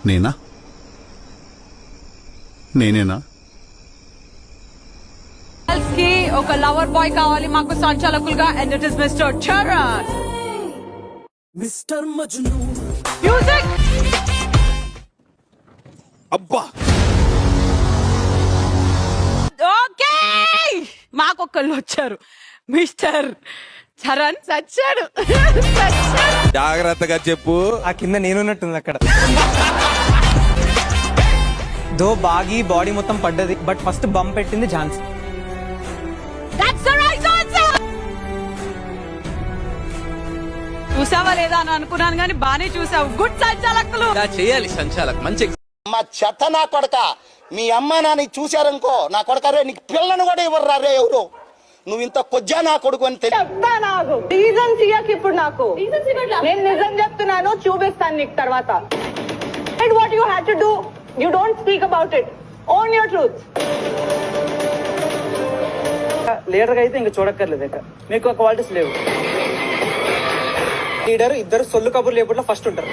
నేనేనా? కి ఒక లవర్ బాయ్ కావాలి మాకు సంచాలకులుగా, and it is mister Charan. Mister Majnu. Music. అబ్బా, ఓకే, మాకొకళ్ళు వచ్చారు. మిస్టర్ చరణ్ సచ్చాడు. జాగ్రత్తగా చెప్పు. ఆ కింద నేనున్నట్టుంది అక్కడ. దో బాగి బాడీ మొత్తం పడ్డది, బట్ ఫస్ట్ బంప్ పెట్టింది ఝాన్సీ. చూసావా లేదా అని అనుకున్నాను కానీ బానే చూసావు. గుడ్ సంచాలకులు. చేయాలి సంచాలక్ మంచి. మా చెత్త నా కొడక, మీ అమ్మ నాన్న చూశారనుకో, నా కొడక రే నీకు పిల్లను కూడా ఇవ్వరు రే ఎవరు. నువ్వు ఇంత కొజ్జా నా కొడుకు అని నాకు రీజన్స్ ఇయ్యకి ఇప్పుడు నాకు నేను నిజం చెప్తున్నాను, చూపిస్తాను నీకు తర్వాత. And what you had to do, you don't speak about it, own your truth. Leader అయితే ఇంకా చూడక్కర్లేదు, ఇక మీకు క్వాలిటీస్ లేవు. లీడర్ ఇద్దరు సొల్లు కబుర్లు లేకుండా ఫస్ట్ ఉంటారు.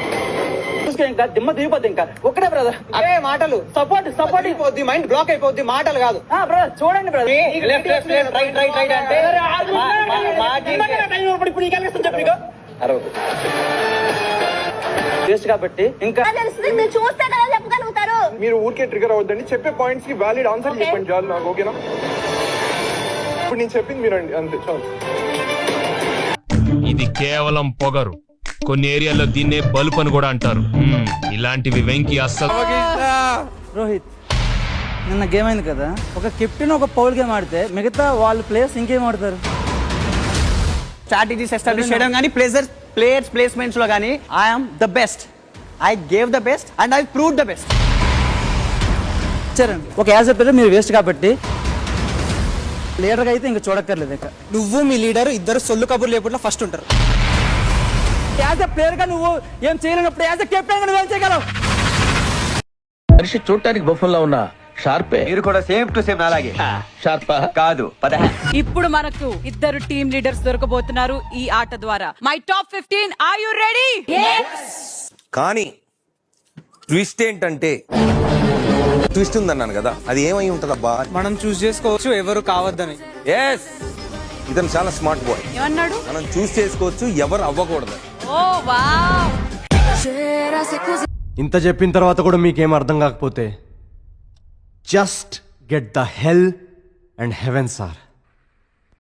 ఇంకా దిమ్మ దిగిపోద్ది. ఇంకా ఒక్కడే బ్రదర్, అదే మాటలు సపోర్ట్ అయిపోద్ది, మైండ్ బ్లాక్ అయిపోద్ది, మాటలు కాదు. బ్రదర్ చూడండి బ్రదర్, రైట్ అంటే వేస్ట్ కాబట్టి ఇంకా చూస్తే కదా చెప్పగలుగుతారు. మీరు ఊరికే ట్రిగర్ అవద్దండి, చెప్పే పాయింట్స్ కి వ్యాలిడ్ ఆన్సర్ చెప్పండి చాలు నాకు, ఓకేనా? ఇప్పుడు నేను చెప్పింది వినండి అంతే చాలు. ఇది కేవలం పొగరు. కొన్ని ఏరియాల్లో దీన్నే బల్బ్ అని కూడా అంటారు. ఇలాంటివి వెంకి అస్సలు. రోహిత్, నిన్న గేమ్ అయింది కదా, ఒక కెప్టెన్ ఒక పౌల్ గేమ్ ఆడితే మిగతా వాళ్ళు ప్లేయర్స్ ఇంకేం ఆడతారు? స్ట్రాటజీస్ ఎస్టాబ్లిష్ చేయడం కానీ ప్లేయర్స్ ప్లేస్మెంట్స్ లో కానీ I'm the best, I gave the best and I prove the best. Charan ఒక యాజ్ ఎ ప్లేయర్ మీరు వేస్ట్ కాబట్టి లీడర్గా అయితే ఇంకా చూడక్కర్లేదు. ఇక నువ్వు మీ లీడర్ ఇద్దరు సొల్లు కబుర్లు లేకుండా ఫస్ట్ ఉంటారు. యాజ్ ఎ ప్లేయర్ గా నువ్వు ఏం చేయలేనప్పుడు యాజ్ ఎ కెప్టెన్ గా నువ్వేం చేయగలవు? మనిషి చూడటానికి బొమ్మలా ఉన్నా షార్పే. మీరు కూడా సేమ్ టు సేమ్ అలాగే షార్పా కాదు. ఇప్పుడు మనకు ఇద్దరు టీమ్ లీడర్స్ దొరకబోతున్నారు ఈ ఆట ద్వారా. My top 15, are you ready? కానీ ట్విస్ట్ ఏంటంటే, ట్విస్ట్ ఉందన్నాను కదా, అది ఏమై ఉంటదబ్బా? మనం చూస్ చేసుకోవచ్చు ఎవరు కావద్దని. ఎస్, ఇతను చాలా స్మార్ట్ బాయ్. ఏమన్నాడు? మనం చూస్ చేసుకోవచ్చు ఎవరు అవ్వకూడదు. ఓ వావ్. ఇంత చెప్పిన తర్వాత కూడా మీకేం అర్థం కాకపోతే just get the hell and heaven sir.